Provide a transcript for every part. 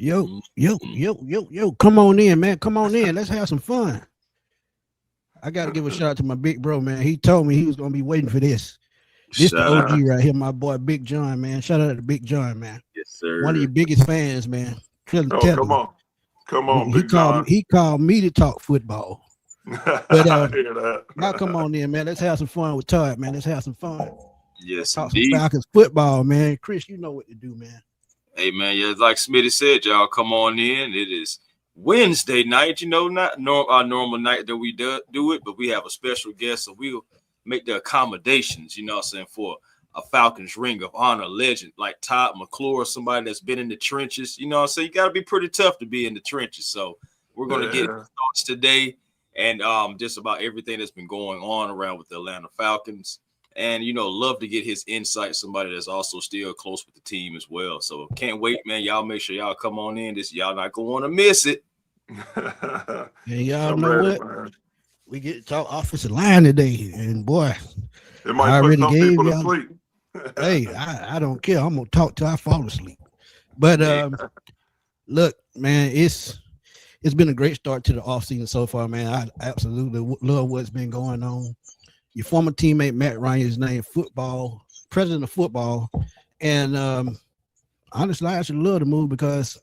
Yo, yo. Come on in, man. Come on in. Let's have some fun. I got to give a shout out to my big bro, man. He told me he was going to be waiting for this. This the Shout out. OG right here, my boy Big John, man. Shout out to Big John, man. Yes, One of sir. your biggest fans, man. Oh, Tell come you. on. Come on, He Big John. called me to talk football. But I hear that. now come on in, man. Let's have some fun with Todd, man. Let's have some fun. Yes, Talk some indeed. Falcons football, man. Chris, you know what to do, man. Hey, man. Yeah, like Smitty said, y'all come on in. It is Wednesday night. Not our normal night that we do it, but we have a special guest, so we'll make the accommodations. You know what I'm saying, for a Falcons Ring of Honor legend like Todd McClure, somebody that's been in the trenches. You know what I'm saying? You got to be pretty tough to be in the trenches. So we're going to get thoughts today and just about everything that's been going on around with the Atlanta Falcons. And, love to get his insight, somebody that's also still close with the team as well. So can't wait, man. Y'all make sure y'all come on in. Y'all not going to want to miss it. And y'all I'm know ready, what? man. We get to talk offensive line today. And, boy, It I might put already some gave people to y'all. sleep. Hey, I don't care. I'm going to talk till I fall asleep. But, look, man, it's been a great start to the offseason so far, man. I absolutely love what's been going on. Your former teammate Matt Ryan is named president of football, and honestly, I actually love the move because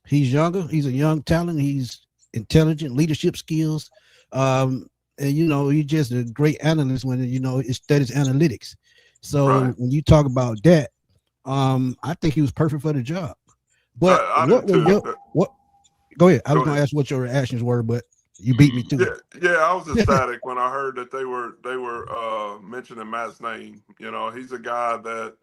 he's younger. He's a young talent. He's intelligent, leadership skills, and he's just a great analyst when it studies analytics. So when you talk about that, I think he was perfect for the job. But I do too. Go ahead. I was going to ask what your reactions were, but you beat me to it. Yeah, I was ecstatic when I heard that they were mentioning Matt's name. He's a guy that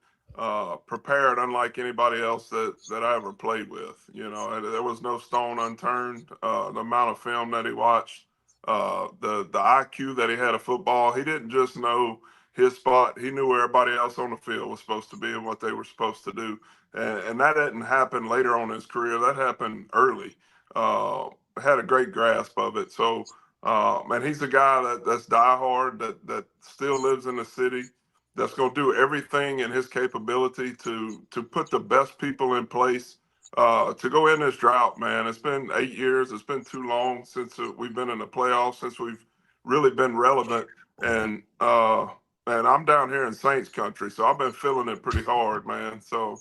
prepared unlike anybody else that I ever played with. There was no stone unturned. The amount of film that he watched, the IQ that he had of football, he didn't just know his spot. He knew where everybody else on the field was supposed to be and what they were supposed to do. And that didn't happen later on in his career. That happened early. Had a great grasp of it. So, man, he's a guy that's diehard, that still lives in the city, that's going to do everything in his capability to put the best people in place to go in this drought, man. It's been 8 years. It's been too long since we've been in the playoffs, since we've really been relevant. And I'm down here in Saints country, so I've been feeling it pretty hard, man. So,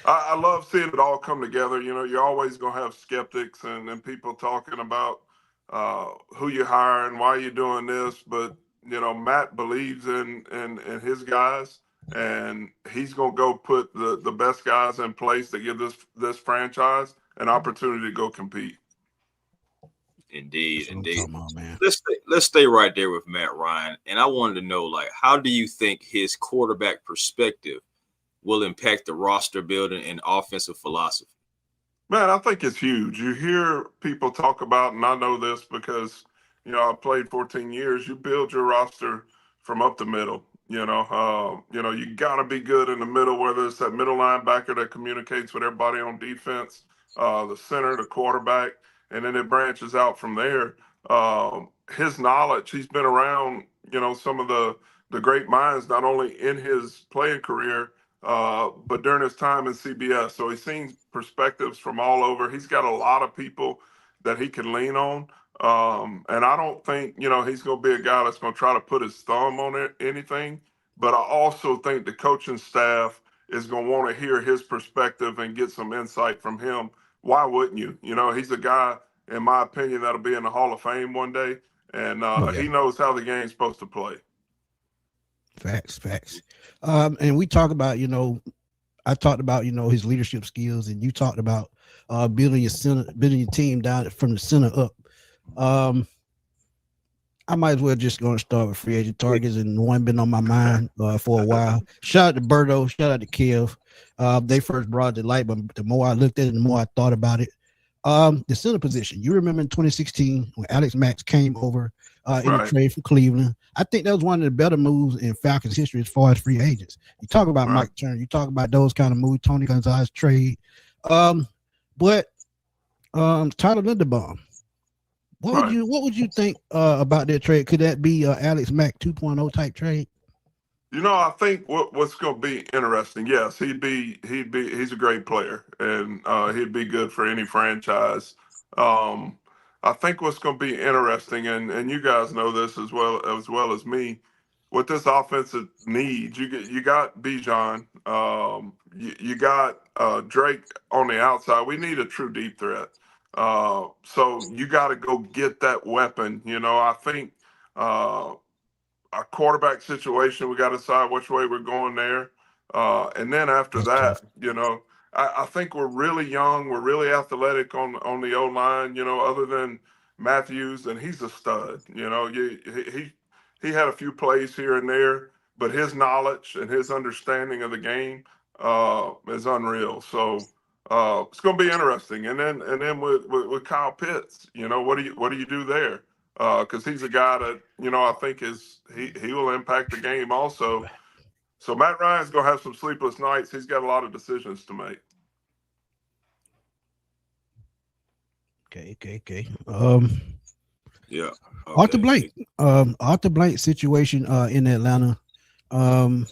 I love seeing it all come together. You're always going to have skeptics and people talking about who you hire and why you're doing this. But, Matt believes in his guys, and he's going to go put the best guys in place to give this franchise an opportunity to go compete. Indeed. About, man. Let's stay right there with Matt Ryan. And I wanted to know, how do you think his quarterback perspective will impact the roster building and offensive philosophy? Man, I think it's huge. You hear people talk about, and I know this because, I played 14 years. You build your roster from up the middle. You got to be good in the middle, whether it's that middle linebacker that communicates with everybody on defense, the center, the quarterback, and then it branches out from there. His knowledge, he's been around, some of the great minds, not only in his playing career, but during his time in CBS. So he's seen perspectives from all over. He's got a lot of people that he can lean on. And I don't think, he's going to be a guy that's going to try to put his thumb on anything. But I also think the coaching staff is going to want to hear his perspective and get some insight from him. Why wouldn't you? He's a guy, in my opinion, that'll be in the Hall of Fame one day. And he knows how the game's supposed to play. Facts. And we talk about, I talked about, his leadership skills, and you talked about building your team down from the center up. I might as well just going to start with free agent targets, and one been on my mind for a while. Shout out to Berto, shout out to Kev. They first brought it to light, but the more I looked at it, the more I thought about it. The center position. You remember in 2016 when Alex Max came over in the trade for Cleveland. I think that was one of the better moves in Falcons history as far as free agents. You talk about Mike Turner, you talk about those kind of moves, Tony Gonzalez trade. But Tyler Linderbaum. What would you think about that trade? Could that be Alex Mack 2.0 type trade? I think what's going to be interesting. Yes, he's a great player, and he'd be good for any franchise. Um, I think what's going to be interesting, and you guys know this as well as me, what this offensive needs. You got Bijan, you got Drake on the outside. We need a true deep threat. So you got to go get that weapon. I think. Our quarterback situation, we got to decide which way we're going there. And then after That's that, tough. I think we're really young. We're really athletic on the O line. Other than Matthews, and he's a stud. He had a few plays here and there, but his knowledge and his understanding of the game is unreal. So it's going to be interesting. And then with Kyle Pitts, what do you do there? Because he's a guy that I think he will impact the game also. So Matt Ryan's gonna have some sleepless nights. He's got a lot of decisions to make. Okay. Yeah. Okay. Arthur Blank situation in Atlanta. The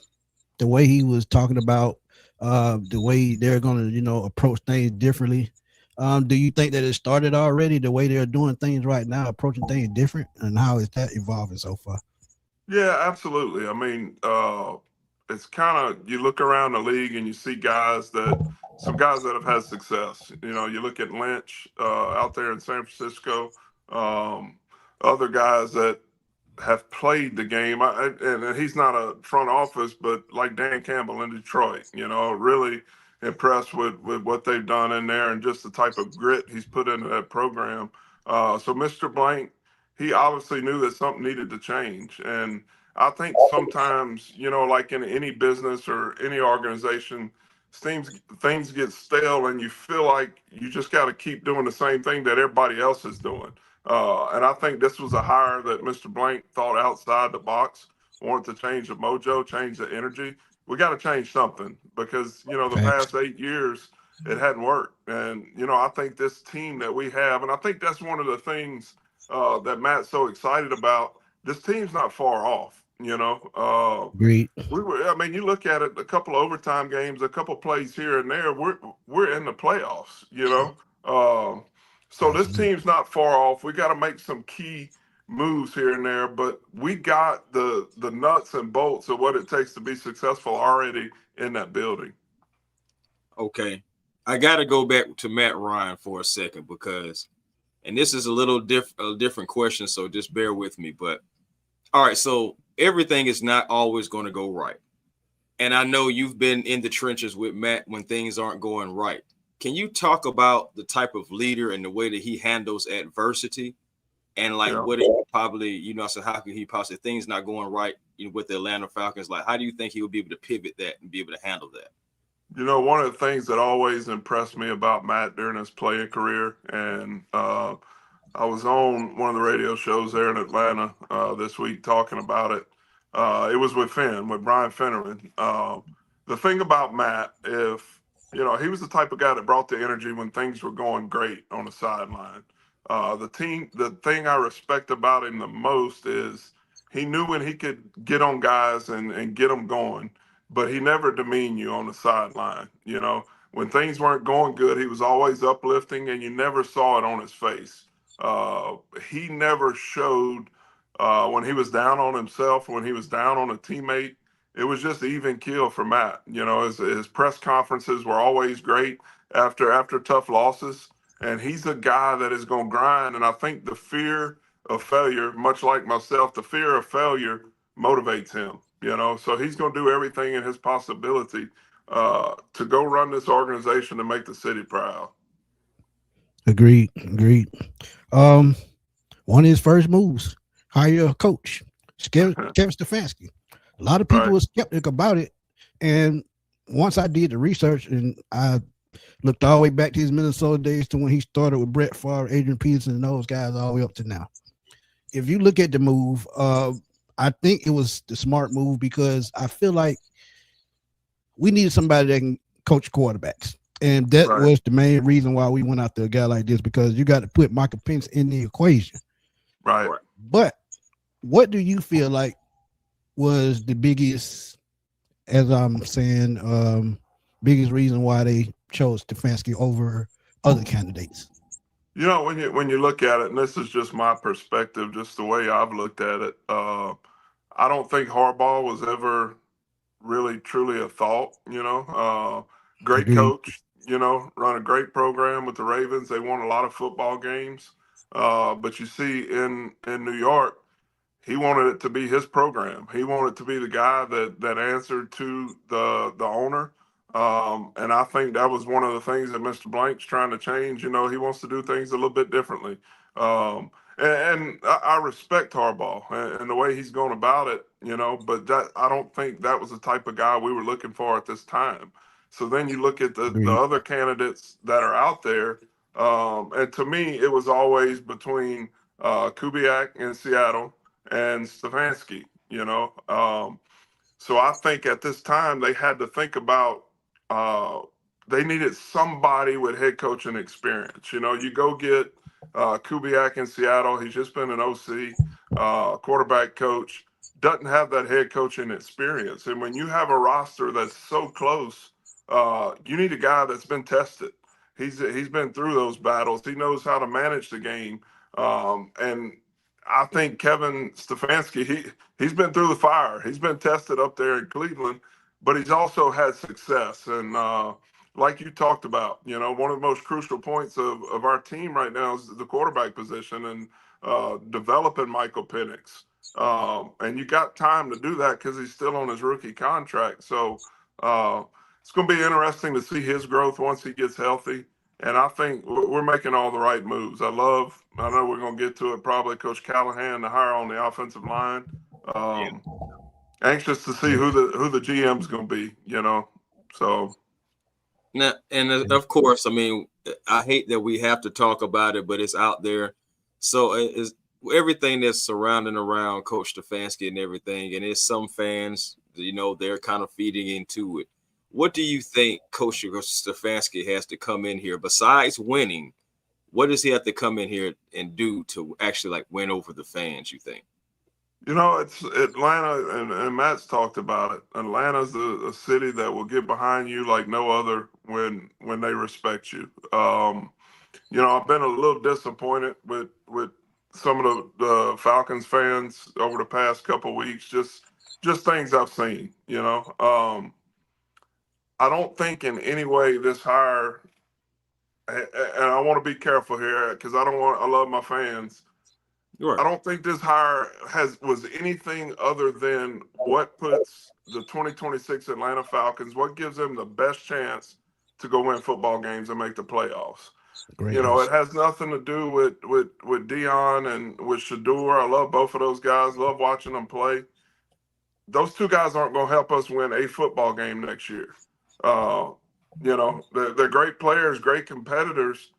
way he was talking about the way they're going to approach things differently. Do you think that it started already, the way they're doing things right now, approaching things different, and how is that evolving so far? Yeah, absolutely. I mean, it's kind of, you look around the league and you see some guys that have had success. You look at Lynch out there in San Francisco, other guys that have played the game. And he's not a front office, but like Dan Campbell in Detroit, really impressed with what they've done in there and just the type of grit he's put into that program. So Mr. Blank, he obviously knew that something needed to change. And I think sometimes, like in any business or any organization, things get stale and you feel like you just got to keep doing the same thing that everybody else is doing. And I think this was a hire that Mr. Blank thought outside the box, wanted to change the mojo, change the energy. We got to change something because, the past 8 years, it hadn't worked. And, I think this team that we have, and I think that's one of the things that Matt's so excited about, this team's not far off, Great. you look at it, a couple of overtime games, a couple of plays here and there, we're in the playoffs, So this team's not far off. We got to make some key moves here and there, but we got the nuts and bolts of what it takes to be successful already in that building. Okay. I got to go back to Matt Ryan for a second because, and this is a different question, so just bear with me. But all right, so everything is not always going to go right. And I know you've been in the trenches with Matt when things aren't going right. Can you talk about the type of leader and the way that he handles adversity and what he probably, so how could he possibly, things not going right with the Atlanta Falcons, how do you think he will be able to pivot that and be able to handle that? One of the things that always impressed me about Matt during his playing career, and I was on one of the radio shows there in Atlanta this week talking about it. It was with Brian Finnerman. The thing about Matt, he was the type of guy that brought the energy when things were going great on the sideline. The thing I respect about him the most is he knew when he could get on guys and get them going, but he never demeaned you on the sideline. When things weren't going good, he was always uplifting, and you never saw it on his face. He never showed when he was down on himself, when he was down on a teammate. It was just even keel for Matt. His press conferences were always great after tough losses, and he's a guy that is going to grind. And I think the fear of failure, much like myself, the fear of failure motivates him. So he's going to do everything in his possibility to go run this organization and make the city proud. Agreed. One of his first moves, hire a coach, Kevin Stefanski. A lot of people were skeptic about it, and once I did the research and I looked all the way back to his Minnesota days to when he started with Brett Favre, Adrian Peterson, and those guys all the way up to now. If you look at the move, I think it was the smart move because I feel like we needed somebody that can coach quarterbacks. And that was the main reason why we went after a guy like this, because you got to put Michael Penix in the equation. Right. But what do you feel like was the biggest, as I'm saying, biggest reason why they chose Stefanski over other candidates? You know, when you look at it, and this is just my perspective, just the way I've looked at it, I don't think Harbaugh was ever really truly a thought. Great Agreed. coach. Run a great program with the Ravens. They won a lot of football games. But you see, in New York, he wanted it to be his program. He wanted to be the guy that answered to the owner. And I think that was one of the things that Mr. Blank's trying to change. He wants to do things a little bit differently. And I respect Harbaugh and the way he's going about it, but that I don't think that was the type of guy we were looking for at this time. So then you look at the Agreed. other candidates that are out there. And to me, it was always between Kubiak in Seattle and Stefanski. So I think at this time they had to think about they needed somebody with head coaching experience. You go get Kubiak in Seattle. He's just been an OC, quarterback coach, doesn't have that head coaching experience. And when you have a roster that's so close, you need a guy that's been tested. He's been through those battles. He knows how to manage the game. And I think Kevin Stefanski, he's been through the fire. He's been tested up there in Cleveland, but he's also had success. And like you talked about, one of the most crucial points of our team right now is the quarterback position and developing Michael Penix. And you got time to do that because he's still on his rookie contract. So it's going to be interesting to see his growth once he gets healthy. And I think we're making all the right moves. I know we're going to get to it probably, Coach Callahan, the hire on the offensive line. Anxious to see who the GM's going to be, So now, and of course, I mean, I hate that we have to talk about it, but it's out there. So it's everything that's surrounding around Coach Stefanski and everything, and it's some fans, they're kind of feeding into it. What do you think Coach Stefanski has to come in here besides winning? What does he have to come in here and do to actually win over the fans, you think? It's Atlanta, and Matt's talked about it. Atlanta's a city that will get behind you like no other when they respect you. I've been a little disappointed with some of the Falcons fans over the past couple of weeks, just things I've seen, I don't think in any way this hire, and I want to be careful here because I love my fans. Right. I don't think this hire was anything other than what puts the 2026 Atlanta Falcons, what gives them the best chance to go win football games and make the playoffs. It has nothing to do with Dion and with Shador. I love both of those guys, love watching them play. Those two guys aren't going to help us win a football game next year. They're great players, great competitors.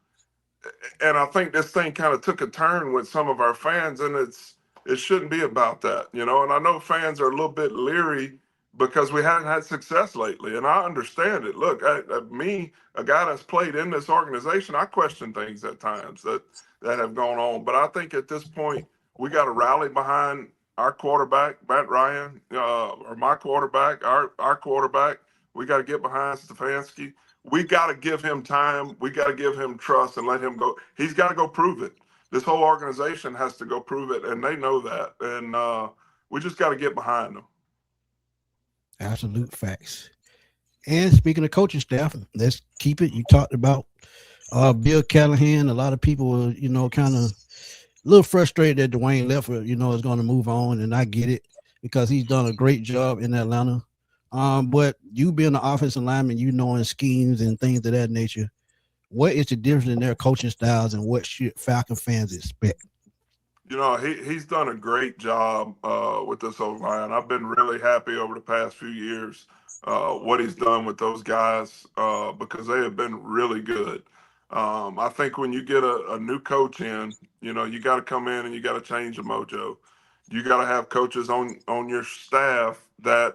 And I think this thing kind of took a turn with some of our fans, and it shouldn't be about that, And I know fans are a little bit leery because we haven't had success lately, and I understand it. Look, me, a guy that's played in this organization, I question things at times that have gone on. But I think at this point, we got to rally behind our quarterback, Matt Ryan, or my quarterback, our quarterback. We got to get behind Stefanski. We got to give him time. We got to give him trust and let him go. He's got to go prove it. This whole organization has to go prove it, and they know that. And we just got to get behind them. Absolute facts. And speaking of coaching staff, let's keep it. You talked about Bill Callahan. A lot of people were, kind of a little frustrated that Dwayne left, is going to move on, and I get it because he's done a great job in Atlanta. But you being an offensive lineman, knowing schemes and things of that nature, what is the difference in their coaching styles and what should Falcon fans expect? He's done a great job with this O-line. I've been really happy over the past few years what he's done with those guys because they have been really good. I think when you get a new coach in, you got to come in and you got to change the mojo. You got to have coaches on your staff that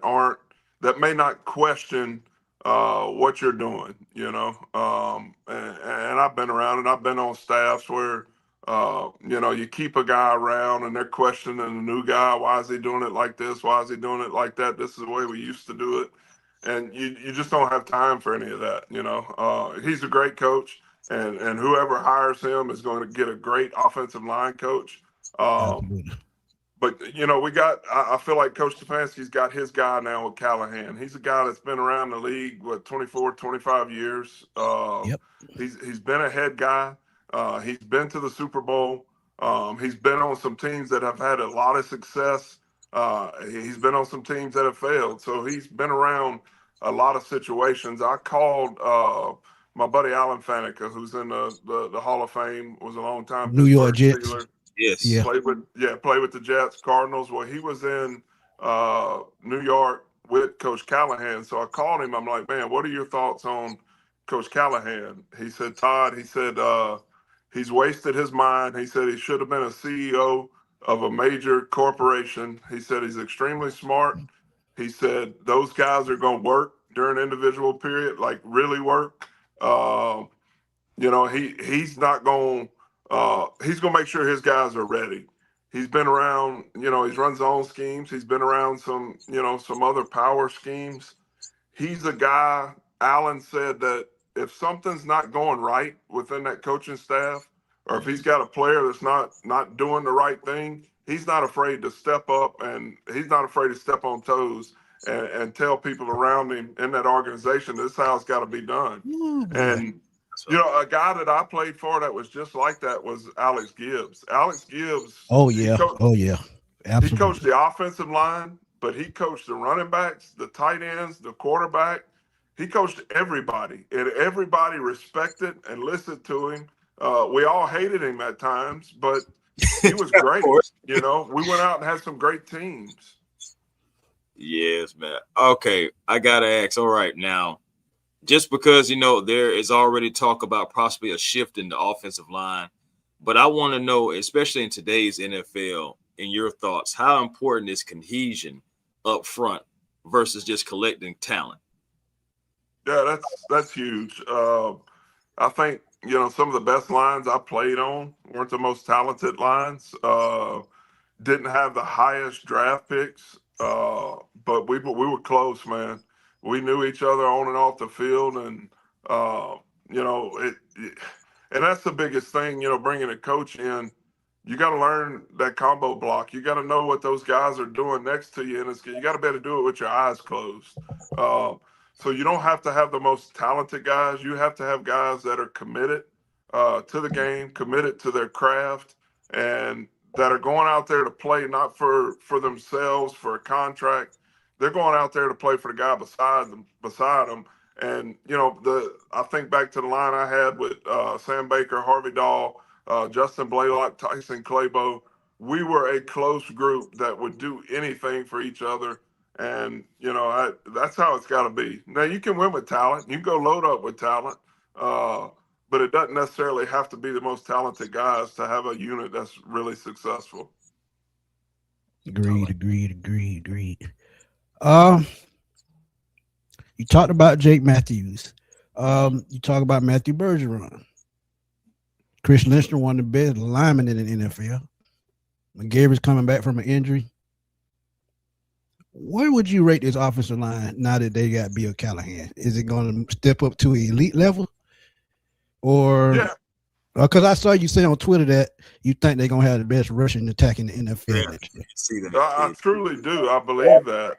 may not question what you're doing, and I've been around and I've been on staffs where You keep a guy around and they're questioning the new guy. Why is he doing it like this? Why is he doing it like that? This is the way we used to do it. And you just don't have time for any of that. He's a great coach, and whoever hires him is going to get a great offensive line coach. Absolutely. But I feel like Coach Stefanski's got his guy now with Callahan. He's a guy that's been around the league 24, 25 years. Yep. He's been a head guy. He's been to the Super Bowl. He's been on some teams that have had a lot of success. He's been on some teams that have failed. So he's been around a lot of situations. I called my buddy Alan Faneca, who's in the Hall of Fame, was a long time New York Pittsburgh Jets. Steeler. Yes. Yeah. Played with the Jets, Cardinals. Well, he was in New York with Coach Callahan. So I called him. I'm like, man, what are your thoughts on Coach Callahan? He said, Todd, he's wasted his mind. He said he should have been a CEO of a major corporation. He said he's extremely smart. He said those guys are going to work during individual period, like really work. He's not going. He's going to make sure his guys are ready. He's been around. He's run zone schemes. He's been around some other power schemes. He's a guy. Allen said that if something's not going right within that coaching staff, or if he's got a player that's not doing the right thing, he's not afraid to step up, and he's not afraid to step on toes and tell people around him in that organization this is how it's got to be done. And a guy that I played for that was just like that was Alex Gibbs. Alex Gibbs. Oh yeah. Absolutely. He coached the offensive line, but he coached the running backs, the tight ends, the quarterback. He coached everybody, and everybody respected and listened to him. We all hated him at times, but he was great. We went out and had some great teams. Yes, man. Okay, I gotta ask. All right, now, just because there is already talk about possibly a shift in the offensive line, but I want to know, especially in today's NFL, in your thoughts, how important is cohesion up front versus just collecting talent? Yeah, that's huge. I think some of the best lines I played on weren't the most talented lines. Didn't have the highest draft picks, but we were close, man. We knew each other on and off the field, and and that's the biggest thing. Bringing a coach in, you got to learn that combo block. You got to know what those guys are doing next to you, and you got to be able to do it with your eyes closed. So you don't have to have the most talented guys. You have to have guys that are committed to the game, committed to their craft, and that are going out there to play not for themselves, for a contract. They're going out there to play for the guy beside them. And I think back to the line I had with Sam Baker, Harvey Dahl, Justin Blaylock, Tyson Clabo. We were a close group that would do anything for each other. And, that's how it's got to be. Now, you can win with talent. You can go load up with talent. But it doesn't necessarily have to be the most talented guys to have a unit that's really successful. Agreed. You talked about Jake Matthews. You talk about Matthew Bergeron. Chris Lindstrom, one of the best linemen in the NFL. McGarry's coming back from an injury. Where would you rate this offensive line now that they got Bill Callahan? Is it going to step up to an elite level? Or because I saw you say on Twitter that you think they're going to have the best rushing attack in the NFL next year. I truly do. I believe that.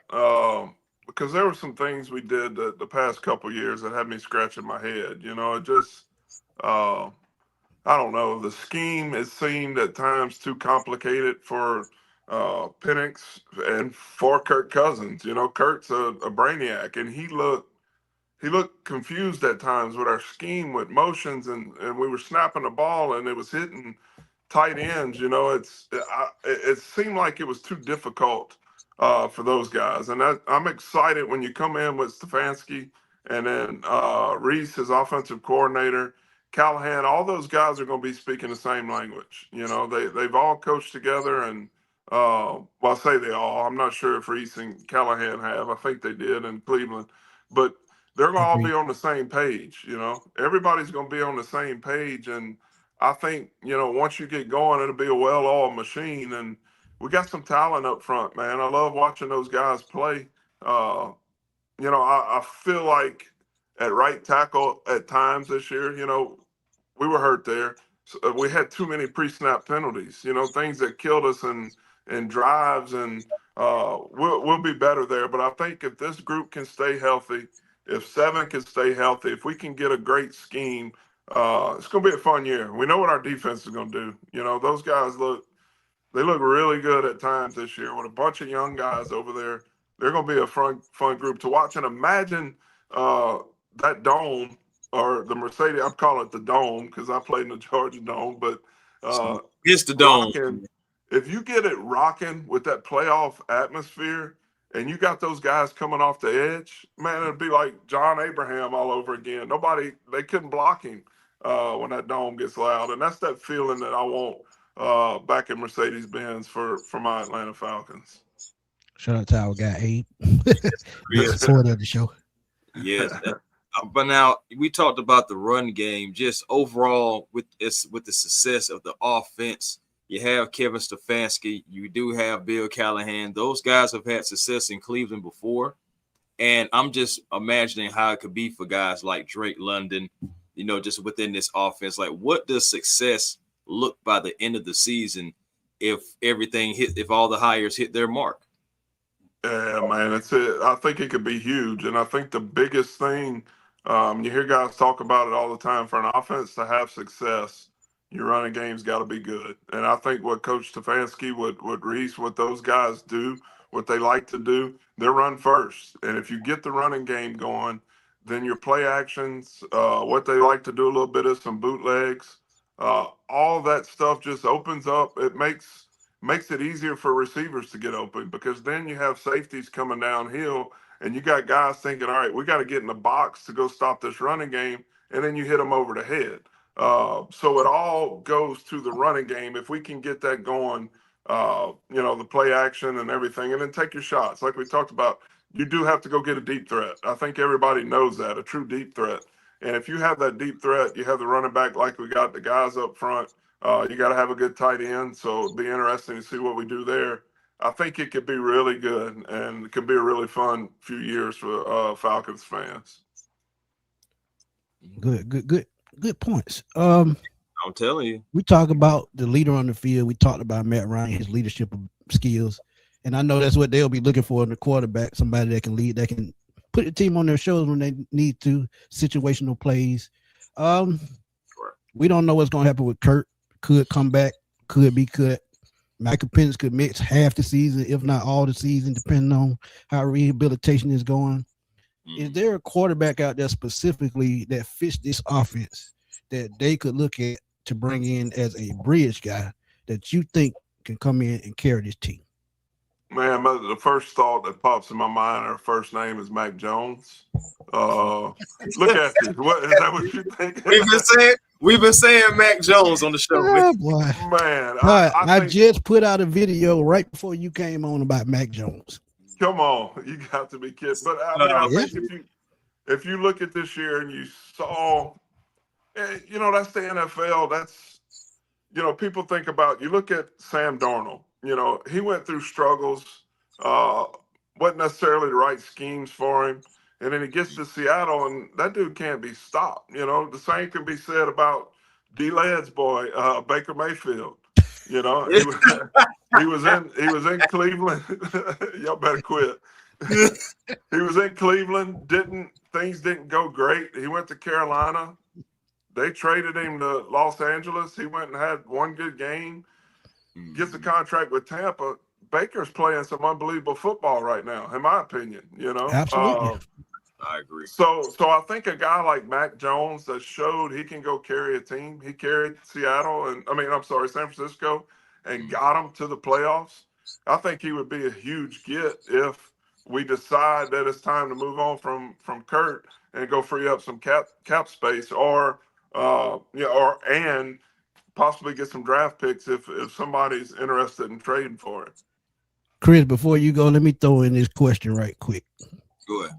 Because there were some things we did the past couple of years that had me scratching my head. It just, I don't know. The scheme, it seemed at times too complicated for Penix and for Kirk Cousins. Kirk's a brainiac, and he looked confused at times with our scheme, with motions, and we were snapping the ball and it was hitting tight ends. It seemed like it was too difficult for those guys. And I'm excited when you come in with Stefanski and then Reese, his offensive coordinator, Callahan, all those guys are going to be speaking the same language. They've all coached together, and I say they all. I'm not sure if Reese and Callahan have. I think they did in Cleveland, but they're going to all be on the same page. Everybody's going to be on the same page, and I think, once you get going, it'll be a well-oiled machine. And we got some talent up front, man. I love watching those guys play. I feel like at right tackle at times this year, we were hurt there. So we had too many pre-snap penalties, things that killed us in drives, and we'll be better there. But I think if this group can stay healthy, if Seven can stay healthy, if we can get a great scheme, it's going to be a fun year. We know what our defense is going to do. Those guys look really good at times this year with a bunch of young guys over there. They're going to be a fun group to watch. And imagine that dome, or the Mercedes. I'm calling it the Dome because I played in the Georgia Dome. But it's the Dome. If you get it rocking with that playoff atmosphere, and you got those guys coming off the edge, man, it'd be like John Abraham all over again. They couldn't block him when that dome gets loud. And that's that feeling that I want back in Mercedes-Benz for my Atlanta Falcons. Shout out to our guy Abe. Support of the show. Yes. But now we talked about the run game, just overall with the success of the offense. You have Kevin Stefanski. You do have Bill Callahan. Those guys have had success in Cleveland before. And I'm just imagining how it could be for guys like Drake London, just within this offense. Like, what does success look by the end of the season if all the hires hit their mark? Yeah, man, that's it. I think it could be huge. And I think the biggest thing, you hear guys talk about it all the time, for an offense to have success, your running game's got to be good. And I think what Coach Stefanski, what Reese, what those guys do, what they like to do, they run first. And if you get the running game going, then your play actions, what they like to do a little bit of some bootlegs, all that stuff just opens up. It makes it easier for receivers to get open, because then you have safeties coming downhill and you got guys thinking, all right, we got to get in the box to go stop this running game. And then you hit them over the head. So it all goes to the running game. If we can get that going, the play action and everything, and then take your shots. Like we talked about, you do have to go get a deep threat. I think everybody knows that, a true deep threat. And if you have that deep threat, you have the running back like we got, the guys up front. You got to have a good tight end. So it'll be interesting to see what we do there. I think it could be really good, and it could be a really fun few years for Falcons fans. Good points. I'm telling you. We talk about the leader on the field. We talked about Matt Ryan, his leadership skills. And I know that's what they'll be looking for in the quarterback, somebody that can lead, that can put the team on their shoulders when they need to, situational plays. We don't know what's going to happen with Kurt. Could come back, could be cut. Michael Penix could miss half the season, if not all the season, depending on how rehabilitation is going. Is there a quarterback out there specifically that fits this offense that they could look at to bring in as a bridge guy that you think can come in and carry this team? Man, the first thought that pops in my mind, our first name is Mac Jones. Look at you. What is that? What you think? We've been saying Mac Jones on the show. Oh, boy. Man, I just put out a video right before you came on about Mac Jones. Come on, you got to be kidding. But I think if you look at this year and you saw, that's the NFL. That's, people think about, you look at Sam Darnold. He went through struggles, wasn't necessarily the right schemes for him. And then he gets to Seattle, and that dude can't be stopped. The same can be said about D-Led's boy, Baker Mayfield. He was in Cleveland. Y'all better quit. He was in Cleveland. Things didn't go great. He went to Carolina. They traded him to Los Angeles. He went and had one good game. Gets a contract with Tampa. Baker's playing some unbelievable football right now, in my opinion. Absolutely. I agree. So I think a guy like Mac Jones that showed he can go carry a team. He carried San Francisco, and got them to the playoffs. I think he would be a huge get if we decide that it's time to move on from Kurt and go free up some cap space, or possibly get some draft picks if somebody's interested in trading for it. Chris, before you go, let me throw in this question right quick. Go ahead.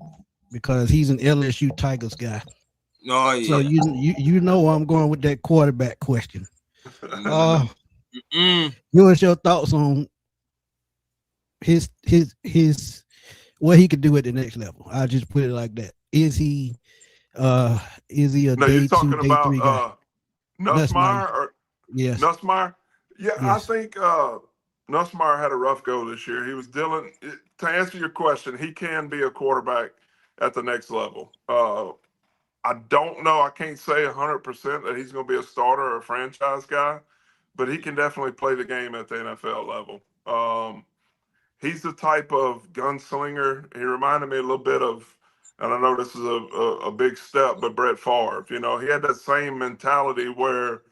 Because he's an LSU Tigers guy. Oh yeah. So you know I'm going with that quarterback question. What's your thoughts on his what he could do at the next level? I'll just put it like that. Is he a No, you're day 2, talking day 3 guy? about Nussmeier or Yes. Nussmeier? Yeah, I Yes. think Nussmeier had a rough go this year. He was dealing. To answer your question, he can be a quarterback at the next level. I don't know. I can't say 100% that he's going to be a starter or a franchise guy, but he can definitely play the game at the NFL level. He's the type of gunslinger. He reminded me a little bit of, and I know this is a big step, but Brett Favre. You know, he had that same mentality where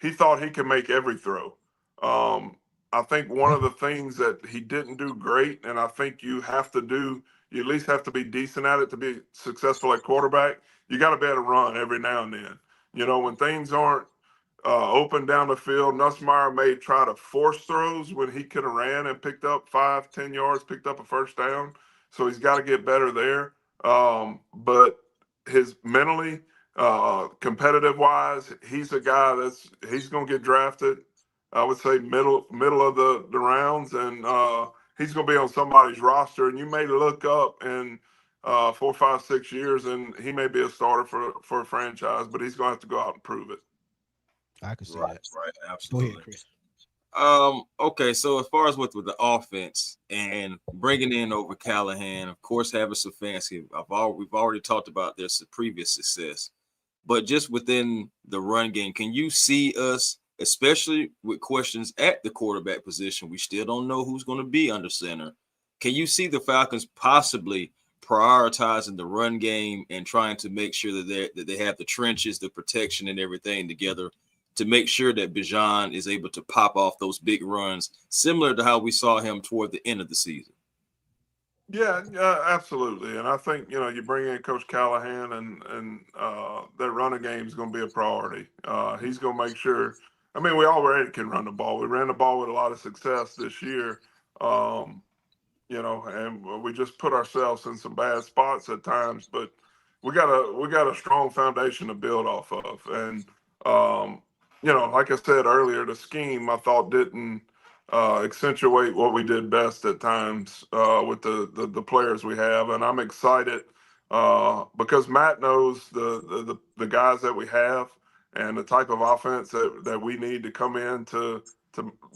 he thought he could make every throw. I think one of the things that he didn't do great, and I think you have to do, you at least have to be decent at it to be successful at quarterback. You got to be able to run every now and then. You know, when things aren't open down the field, Nussmeier may try to force throws when he could have ran and picked up 5-10 yards, picked up a first down. So he's got to get better there. But his mentally, competitive wise, he's a guy he's going to get drafted. I would say middle of the rounds, and he's going to be on somebody's roster. And you may look up in 4, 5, 6 years, and he may be a starter for a franchise, but he's going to have to go out and prove it. I can see Right, that. right, Go absolutely. ahead, Chris. Okay, so as far as with the offense and bringing in over Callahan, of course, having Stefanski, we've already talked about this previous success, but just within the run game, can you see us, especially with questions at the quarterback position? We still don't know who's going to be under center. Can you see the Falcons possibly prioritizing the run game and trying to make sure that they have the trenches, the protection, and everything together to make sure that Bijan is able to pop off those big runs, similar to how we saw him toward the end of the season? Yeah, absolutely. And I think, you know, you bring in Coach Callahan and that running game is going to be a priority. He's going to make sure. I mean, we already can run the ball. We ran the ball with a lot of success this year, you know, and we just put ourselves in some bad spots at times. But we got a strong foundation to build off of. And you know, like I said earlier, the scheme I thought didn't accentuate what we did best at times with the players we have, and I'm excited because Matt knows the guys that we have and the type of offense that we need to come in to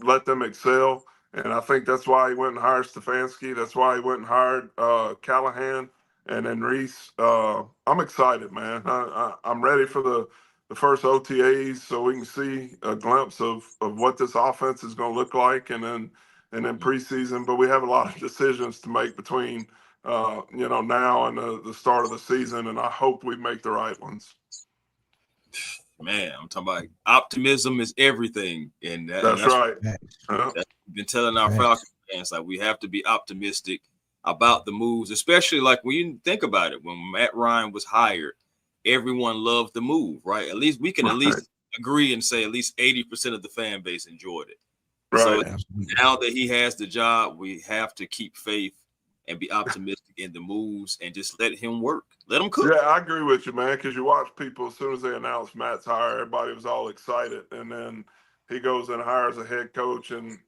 let them excel. And I think that's why he went and hired Stefanski. That's why he went and hired Callahan and then Reese. I'm excited, man. I'm ready for the first OTAs so we can see a glimpse of what this offense is going to look like, and then preseason. But we have a lot of decisions to make between you know, now and the start of the season, and I hope we make the right ones. Man, I'm talking about optimism is everything, and that's right. We've been telling our Falcons fans, like, we have to be optimistic about the moves, especially like when you think about it. When Matt Ryan was hired, everyone loved the move, right? At least we can at least agree and say at least 80% of the fan base enjoyed it. Right. So now that he has the job, we have to keep faith and be optimistic in the moves and just let him work. Let him cook. Yeah, I agree with you, man, because you watch people, as soon as they announced Matt's hire, everybody was all excited. And then he goes and hires a head coach, and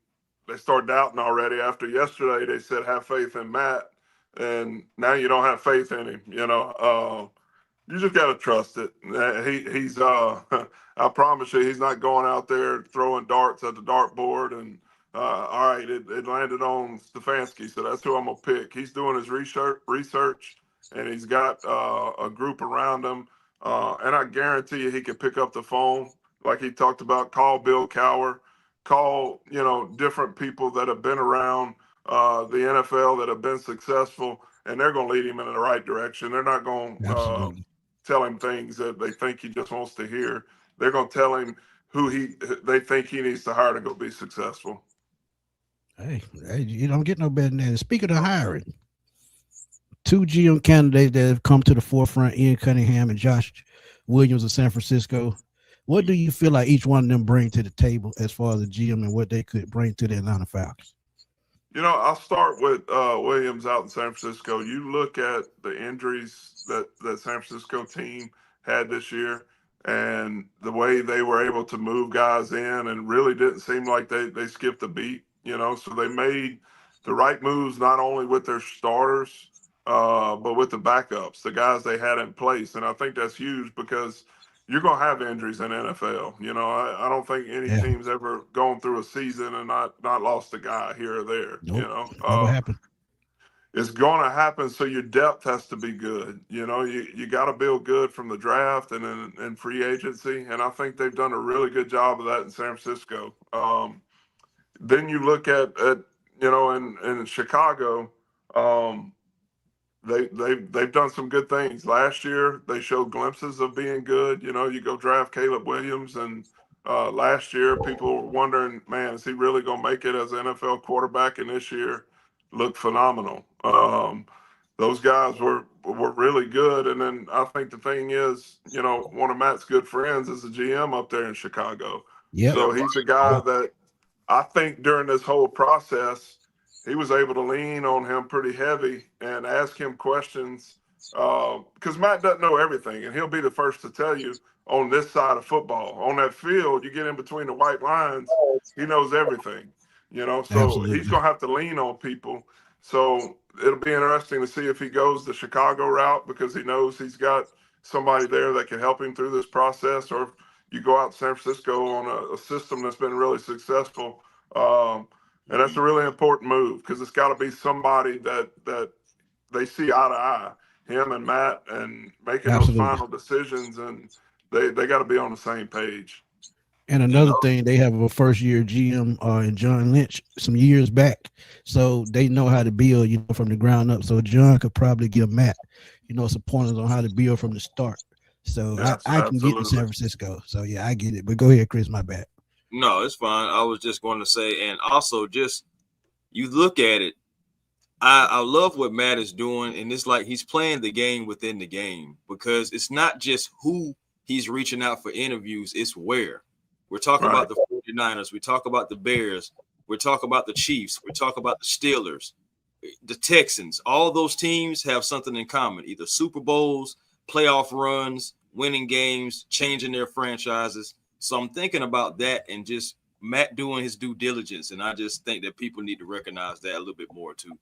they start doubting already. After yesterday, they said, have faith in Matt. And now you don't have faith in him, you know. You just got to trust it. He's I promise you, he's not going out there throwing darts at the dartboard. And all right, it landed on Stefanski, so that's who I'm gonna pick. He's doing his research, and he's got a group around him. And I guarantee you, he can pick up the phone, like he talked about. Call Bill Cowher, call, you know, different people that have been around the NFL that have been successful, and they're going to lead him in the right direction. They're not going to tell him things that they think he just wants to hear. They're going to tell him who they think he needs to hire to go be successful. Hey, you don't get no better than that. Speaking of hiring, 2 GM candidates that have come to the forefront, Ian Cunningham and Josh Williams of San Francisco. What do you feel like each one of them bring to the table as far as the GM and what they could bring to the Atlanta Falcons? You know, I'll start with Williams out in San Francisco. You look at the injuries that San Francisco team had this year, and the way they were able to move guys in, and really didn't seem like they skipped a beat, so they made the right moves, not only with their starters, but with the backups, the guys they had in place. And I think that's huge because you're going to have injuries in NFL. I don't think any Yeah. team's ever gone through a season and not lost a guy here or there. Nope. Never happened. It's going to happen. So your depth has to be good. You got to build good from the draft and in free agency. And I think they've done a really good job of that in San Francisco. Then you look at in Chicago, they've done some good things. Last year, they showed glimpses of being good. You go draft Caleb Williams, and last year people were wondering, man, is he really going to make it as an NFL quarterback? And this year, looked phenomenal. Those guys were really good. And then I think the thing is, one of Matt's good friends is the GM up there in Chicago. Yeah. So he's a guy that I think during this whole process, he was able to lean on him pretty heavy and ask him questions because Matt doesn't know everything, and he'll be the first to tell you on this side of football. On that field, you get in between the white lines, he knows everything, so Absolutely. he's going to have to lean on people. So it'll be interesting to see if he goes the Chicago route because he knows he's got somebody there that can help him through this process, or if you go out to San Francisco on a system that's been really successful. And that's a really important move because it's got to be somebody that they see eye to eye, him and Matt, and making Absolutely. those final decisions, and they got to be on the same page. And another thing, they have a first-year GM in John Lynch some years back, so they know how to build, from the ground up. So John could probably give Matt, some pointers on how to build from the start. So Yes, I can get to San Francisco. So yeah, I get it. But go ahead, Chris. My bad. No, it's fine. I was just going to say, and also just you look at it. I love what Matt is doing, and it's like he's playing the game within the game because it's not just who he's reaching out for interviews, it's where. We're talking about the 49ers. We talk about the Bears. We're talking about the Chiefs. We talk about the Steelers, the Texans. All those teams have something in common, either Super Bowls, playoff runs, winning games, changing their franchises. So I'm thinking about that and just Matt doing his due diligence. And I just think that people need to recognize that a little bit more too.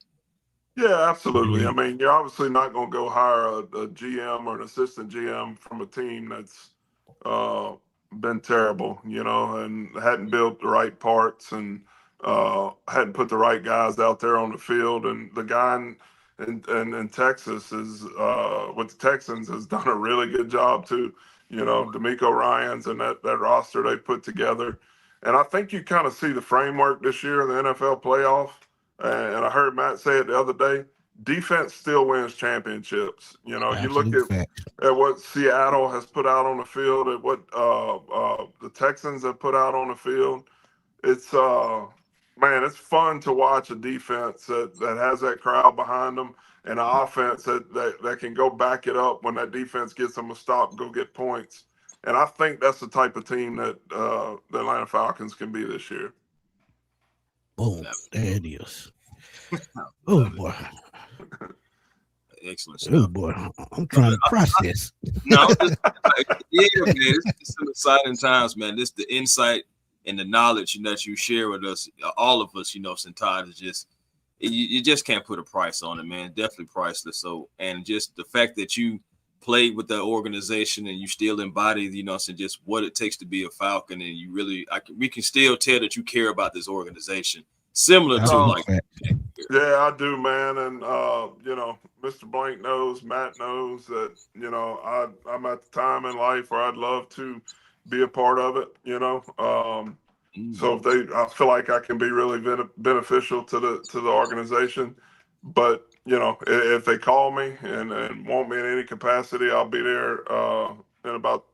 Yeah, absolutely. I mean, you're obviously not going to go hire a GM or an assistant GM from a team that's been terrible, and hadn't built the right parts and hadn't put the right guys out there on the field. And the guy in Texas is with the Texans has done a really good job too. D'Amico Ryans and that roster they put together. And I think you kind of see the framework this year in the NFL playoff. And I heard Matt say it the other day, defense still wins championships. You look at what Seattle has put out on the field, at what the Texans have put out on the field. It's it's fun to watch a defense that has that crowd behind them and an offense that can go back it up when that defense gets them a stop and go get points. And I think that's the type of team that the Atlanta Falcons can be this year. Boom. There it is. Oh, boy. Excellent stuff. Oh, boy. I'm trying to process. No, man. It's some exciting times, man. This the insight and the knowledge that you share with us, all of us, St. Todd, is just you just can't put a price on it, man. Definitely priceless. So, and just the fact that you played with that organization and you still embody, just what it takes to be a Falcon, and you really, we can still tell that you care about this organization, similar to Yeah, I do, man. And Mr. Blank knows, Matt knows that I'm at the time in life where I'd love to be a part of it. So I feel like I can be really beneficial to the organization. But if they call me and want me in any capacity, I'll be there in about,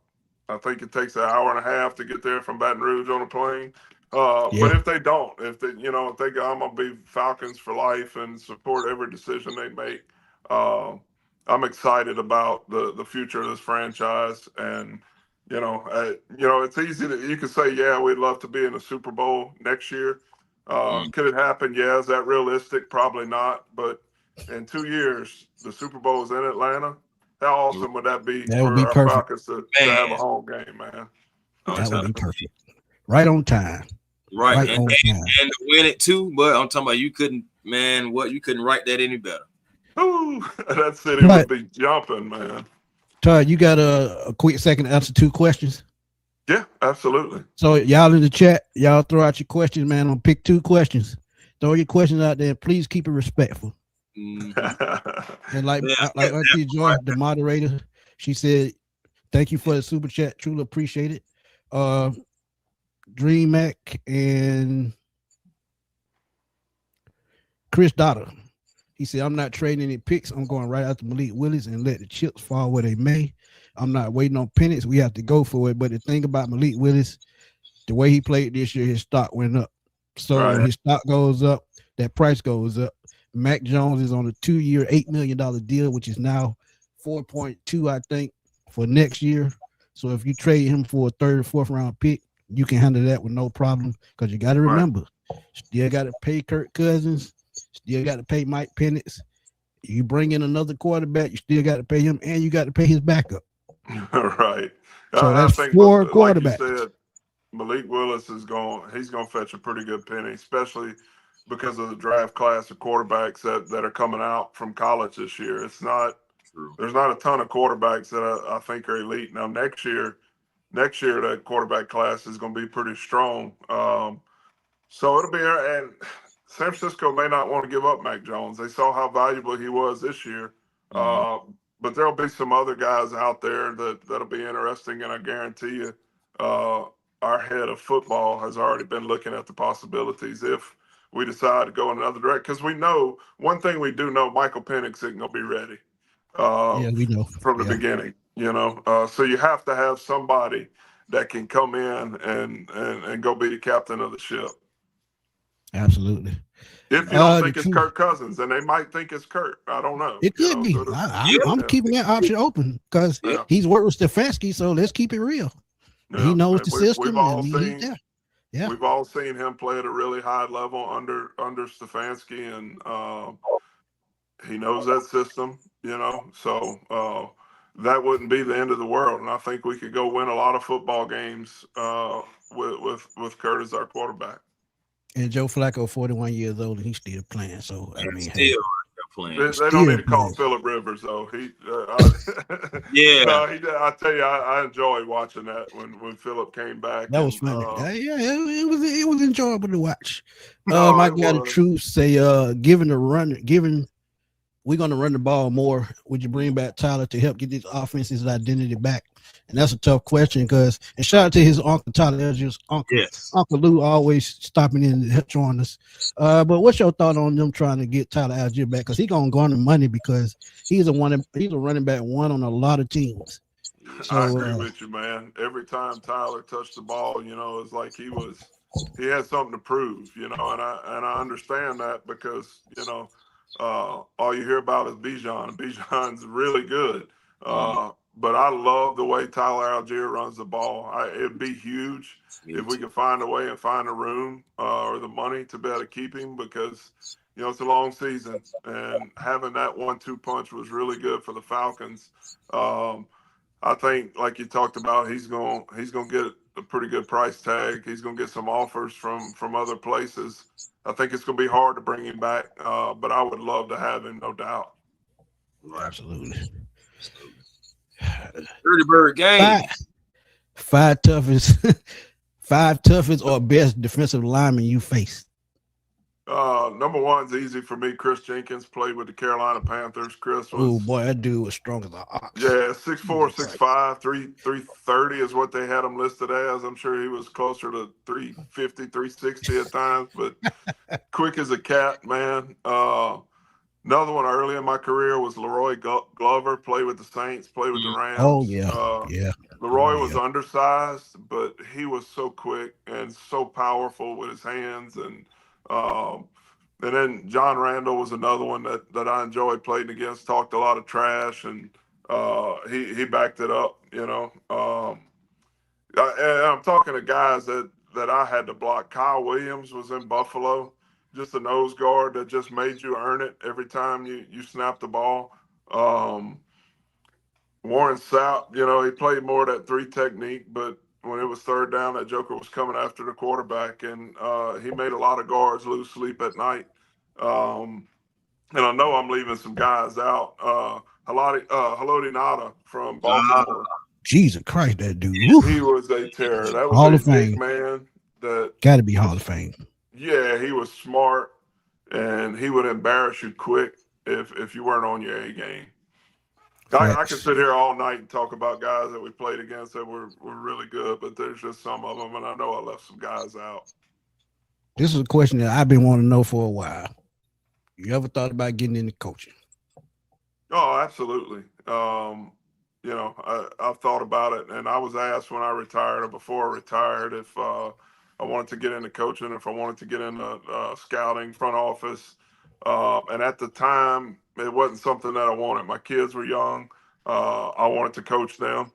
I think it takes an hour and a half to get there from Baton Rouge on a plane. But if they don't, if they go, I'm gonna be Falcons for life and support every decision they make. I'm excited about the future of this franchise, and it's easy you can say, yeah, we'd love to be in the Super Bowl next year. Could it happen? Yeah. Is that realistic? Probably not. But in 2 years, the Super Bowl is in Atlanta. How awesome would that be That would for be our perfect. Falcons to have a home game, man? That would be perfect. Right on time. Right on time. And to win it too, but I'm talking about you couldn't write that any better. Ooh, that city would be jumping, man. Todd, you got a quick second to answer 2 questions? Yeah, absolutely. So y'all in the chat, y'all throw out your questions, man. I'll pick 2 questions. Throw your questions out there. Please keep it respectful. Mm-hmm. And like Auntie Joy, the moderator, she said, "Thank you for the super chat. Truly appreciate it." Dream Mac and Chris Dotter. He said, "I'm not trading any picks. I'm going right after Malik Willis and let the chips fall where they may. I'm not waiting on pennies. We have to go for it." But the thing about Malik Willis, the way he played this year, his stock went up. So when his stock goes up, that price goes up. Mac Jones is on a 2-year, $8 million deal, which is now 4.2, I think, for next year. So if you trade him for a 3rd or 4th round pick, you can handle that with no problem. Because you got to remember, still got to pay Kirk Cousins, still got to pay Mike Penix. You bring in another quarterback, you still got to pay him, and you got to pay his backup. Right. So that's 4 quarterbacks. Like you said, Malik Willis he's going to fetch a pretty good penny, especially because of the draft class of quarterbacks that are coming out from college this year. There's not a ton of quarterbacks that I think are elite. Now next year that quarterback class is going to be pretty strong. So it'll be, and San Francisco may not want to give up Mac Jones. They saw how valuable he was this year. But there'll be some other guys out there that'll be interesting, and I guarantee you, our head of football has already been looking at the possibilities if we decide to go in another direction. Because we know one thing we do know: Michael Penix isn't going to be ready. We know from the beginning. So you have to have somebody that can come in and go be the captain of the ship. Absolutely. If you don't think it's Kirk Cousins, and they might think it's Kirk. I don't know. It could be. I'm keeping that option open because he's worked with Stefanski, so let's keep it real. Yeah. He knows the system. We've all seen him play at a really high level under Stefanski, and he knows that system, so that wouldn't be the end of the world. And I think we could go win a lot of football games with Kurt as our quarterback. And Joe Flacco, 41 years old, and he's still playing. So I mean, still playing. They don't need to call Phillip Rivers though. I tell you, I enjoy watching that when Phillip came back. That was funny. It was enjoyable to watch. My guy, the truth say, given we're going to run the ball more, would you bring back Tyler to help get this offense's identity back? And that's a tough question because, and shout out to his uncle Tyler, just Uncle Lou always stopping in and help join us. But what's your thought on them trying to get Tyler Algier back? Because he's gonna go on the money because he's a running back one on a lot of teams. So, I agree with you, man. Every time Tyler touched the ball, it's like he had something to prove, and I understand that because all you hear about is Bijan. Bijan's really good. But I love the way Tyler Algier runs the ball. It'd be huge if we could find a way and find a room or the money to be able to keep him because, it's a long season. And having that 1-2 punch was really good for the Falcons. I think, like you talked about, he's going to get a pretty good price tag. He's going to get some offers from other places. I think it's going to be hard to bring him back, but I would love to have him, no doubt. Absolutely. Dirty Bird game. Five toughest or best defensive linemen you faced. Number one's easy for me. Chris Jenkins played with the Carolina Panthers. Chris was, oh boy, that dude was strong as an ox. Yeah, 6'4", 6'5", 330 is what they had him listed as. I'm sure he was closer to 350, 360 at times, but quick as a cat, man. Another one early in my career was Leroy Glover, played with the Saints, played with the Rams. Oh, yeah. Leroy was undersized, but he was so quick and so powerful with his hands. And then John Randall was another one that I enjoyed playing against, talked a lot of trash, and he backed it up, and I'm talking to guys that I had to block. Kyle Williams was in Buffalo. Just a nose guard that just made you earn it every time you snap the ball. Warren Sapp, he played more of that 3 technique, but when it was third down, that joker was coming after the quarterback, and he made a lot of guards lose sleep at night. And I know I'm leaving some guys out. Haloti Nada from Baltimore. Jesus Christ, that dude. He was a terror. That was Hall a of Fame. big man. That got to be Hall of Fame. Yeah, he was smart, and he would embarrass you quick if you weren't on your A game. I could sit here all night and talk about guys that we played against that were really good, but there's just some of them, and I know I left some guys out. This is a question that I've been wanting to know for a while. You ever thought about getting into coaching? Oh, absolutely. I've thought about it, and I was asked when I retired or before I retired if I wanted to get into coaching, if I wanted to get into scouting, front office. And at the time, it wasn't something that I wanted. My kids were young. I wanted to coach them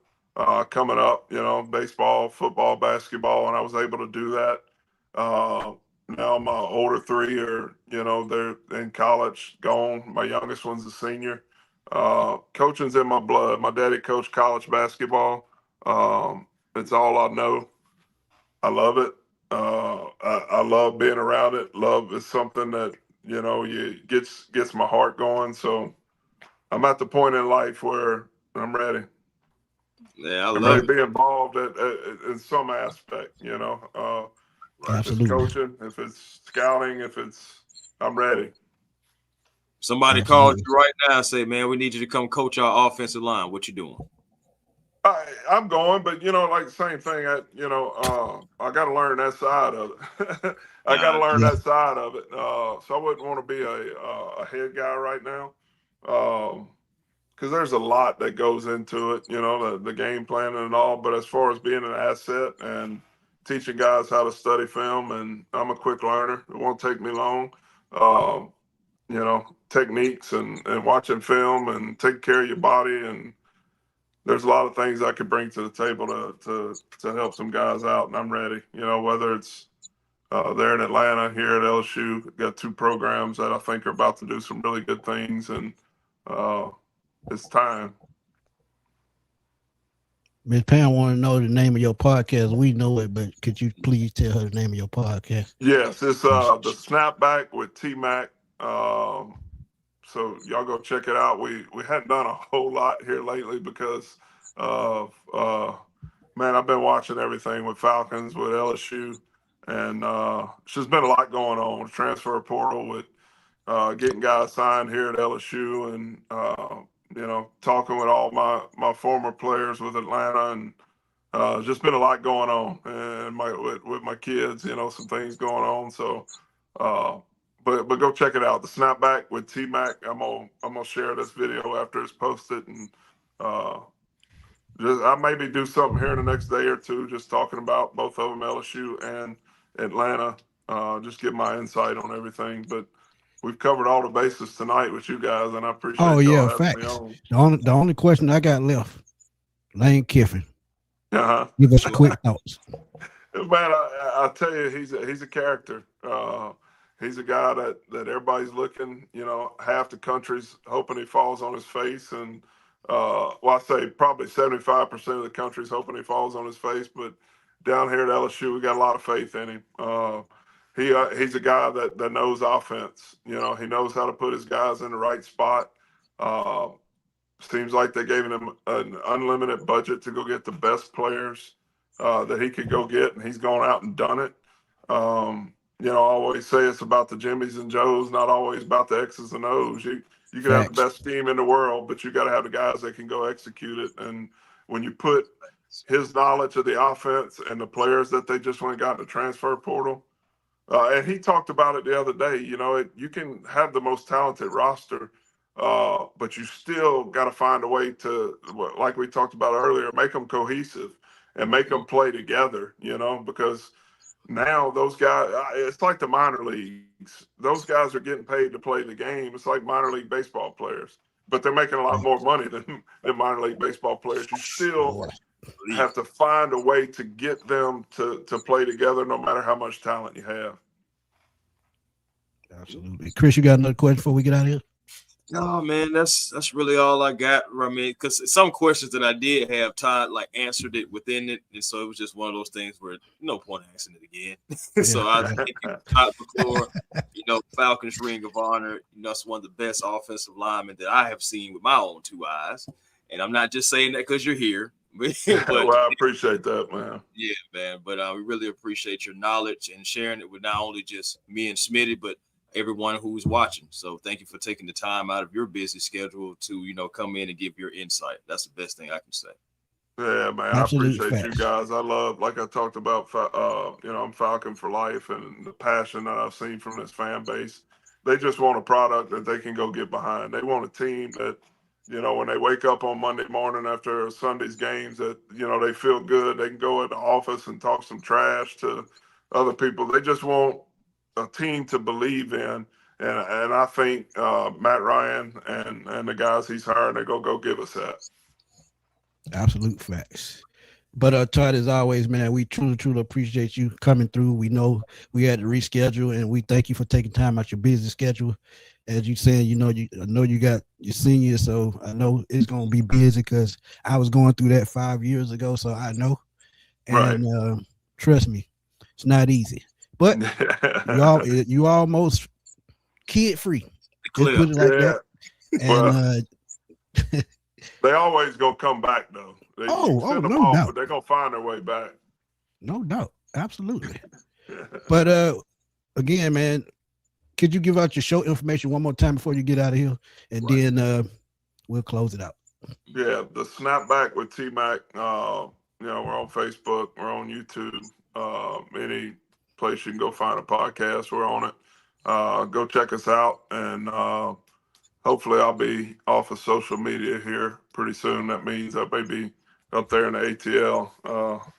coming up, baseball, football, basketball, and I was able to do that. Now my older 3 are, they're in college, gone. My youngest one's a senior. Coaching's in my blood. My daddy coached college basketball. It's all I know. I love it. I love being around it. Love is something that, gets my heart going. So I'm at the point in life where I'm ready. Yeah, I'm ready to be involved in some aspect, If it's coaching, if it's scouting, I'm ready. Somebody called you right now and say, man, we need you to come coach our offensive line. What you doing? I'm going, but like the same thing. I got to learn that side of it. I got to learn that side of it. So I wouldn't want to be a head guy right now, because there's a lot that goes into it. The game planning and all. But as far as being an asset and teaching guys how to study film, and I'm a quick learner. It won't take me long. Techniques and watching film and taking care of your body, and there's a lot of things I could bring to the table to help some guys out, and I'm ready. Whether it's there in Atlanta, here at LSU, got 2 programs that I think are about to do some really good things, and it's time. Ms. Pam want to know the name of your podcast. We know it, but could you please tell her the name of your podcast? Yes, it's the Snapback with T-Mac. So y'all go check it out. We hadn't done a whole lot here lately because of I've been watching everything with Falcons, with LSU, and it's just been a lot going on with transfer portal, with getting guys signed here at LSU, and talking with all my former players with Atlanta, and just been a lot going on, and with my kids, some things going on. So. But go check it out. The Snapback with T-Mac. I'm gonna share this video after it's posted, and I maybe do something here in the next day or 2, just talking about both of them, LSU and Atlanta. Just give my insight on everything. But we've covered all the bases tonight with you guys, and I appreciate. Oh yeah, facts. The only question I got left, Lane Kiffin. Give us quick thoughts. Man, I tell you, he's a character. He's a guy that everybody's looking, half the country's hoping he falls on his face. And, I say probably 75% of the country's hoping he falls on his face. But down here at LSU, we got a lot of faith in him. He's a guy that knows offense. He knows how to put his guys in the right spot. Seems like they gave him an unlimited budget to go get the best players that he could go get, and he's gone out and done it. I always say it's about the Jimmies and Joes, not always about the X's and O's. You can have the best team in the world, but you got to have the guys that can go execute it. And when you put his knowledge of the offense and the players that they just went and got in the transfer portal, and he talked about it the other day, you can have the most talented roster, but you still got to find a way to, like we talked about earlier, make them cohesive and make them play together, because now those guys, it's like the minor leagues. Those guys are getting paid to play the game. It's like minor league baseball players, but they're making a lot more money than minor league baseball players. You still have to find a way to get them to play together, no matter how much talent you have. Absolutely. Chris, you got another question before we get out of here? No, man, that's really all I got. I mean, because some questions that I did have, Todd like answered it within it, and so it was just one of those things where no point asking it again. So I thank you, Todd McClure. Falcons Ring of Honor. It's one of the best offensive linemen that I have seen with my own two eyes, and I'm not just saying that because you're here. But well, I appreciate that, man. Yeah, man. But we really appreciate your knowledge and sharing it with not only just me and Smitty, but everyone who's watching. So thank you for taking the time out of your busy schedule to, come in and give your insight. That's the best thing I can say. Yeah, man. Absolute I appreciate facts. you guys. I love, like I talked about, I'm Falcon for life, and the passion that I've seen from this fan base. They just want a product that they can go get behind. They want a team that, when they wake up on Monday morning after Sunday's games, that, they feel good. They can go in the office and talk some trash to other people. They just want a team to believe in, and I think Matt Ryan and the guys he's hiring, they go give us that. Absolute facts. But Todd, as always, man, we truly appreciate you coming through. We know we had to reschedule, and we thank you for taking time out your busy schedule. As you said, I know you got your senior, so I know it's gonna be busy because I was going through that 5 years ago, so I know. And right. Trust me, it's not easy. But you almost kid free. Just put it like that. And they always gonna come back though. No doubt. But they're gonna find their way back. No doubt, absolutely. But again, man, could you give out your show information one more time before you get out of here, and then we'll close it out. Yeah, the Snapback with T-Mac. We're on Facebook, we're on YouTube. Any place you can go find a podcast, we're on it. Go check us out, and hopefully I'll be off of social media here pretty soon. That means I may be up there in the ATL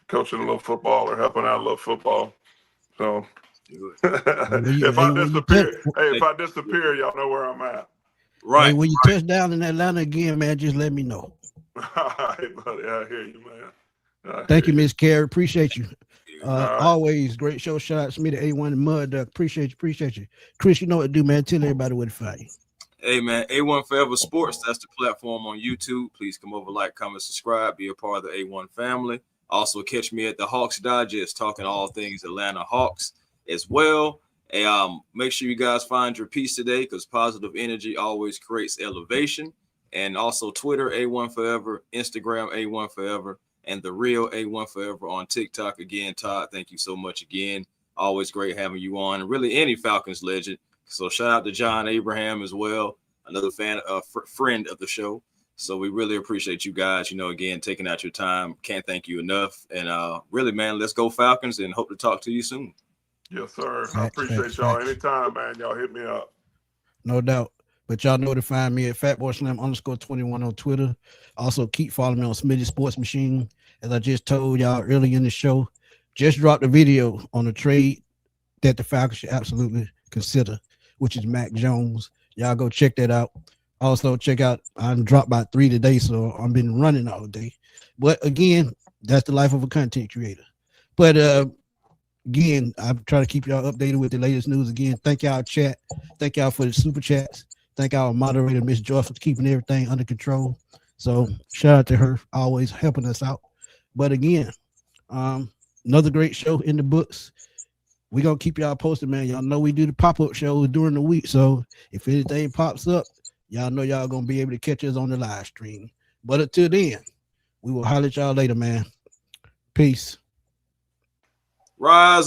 coaching a little football or helping out a little football. So if I disappear, y'all know where I'm at. Right. Hey, when you touch down in Atlanta again, man, just let me know. All right, buddy. I hear you, man. Thank you, Miss Carey. Appreciate you. Always great show. Shout out to me, the A1 Mud Duck. Appreciate you. Chris, you know what to do, man. Tell everybody where to find you. Hey, man, A1 Forever Sports. That's the platform on YouTube. Please come over, like, comment, subscribe, be a part of the A1 family. Also, catch me at the Hawks Digest, talking all things Atlanta Hawks as well. And make sure you guys find your peace today, because positive energy always creates elevation. And also Twitter, A1 Forever, Instagram, A1 Forever, and the real A1 Forever on TikTok. Again, Todd, thank you so much again. Always great having you on. Really, any Falcons legend. So shout out to John Abraham as well, another friend of the show. So we really appreciate you guys, again, taking out your time. Can't thank you enough. And really, man, let's go Falcons, and hope to talk to you soon. Yes, sir. I appreciate y'all. Anytime, man. Y'all hit me up. No doubt. But y'all know to find me at FatBoySlam_21 on Twitter. Also, keep following me on Smitty Sports Machine. As I just told y'all early in the show, just dropped a video on a trade that the Falcons should absolutely consider, which is Mac Jones. Y'all go check that out. Also, check out, I dropped by 3 today, so I've been running all day. But again, that's the life of a content creator. But again, I'm trying to keep y'all updated with the latest news. Again, thank y'all, chat. Thank y'all for the super chats. Thank our moderator, Miss Joy, for keeping everything under control. So shout out to her, always helping us out. But again, another great show in the books. We're going to keep y'all posted, man. Y'all know we do the pop-up shows during the week. So if anything pops up, y'all know y'all going to be able to catch us on the live stream. But until then, we will holler at y'all later, man. Peace. Rise.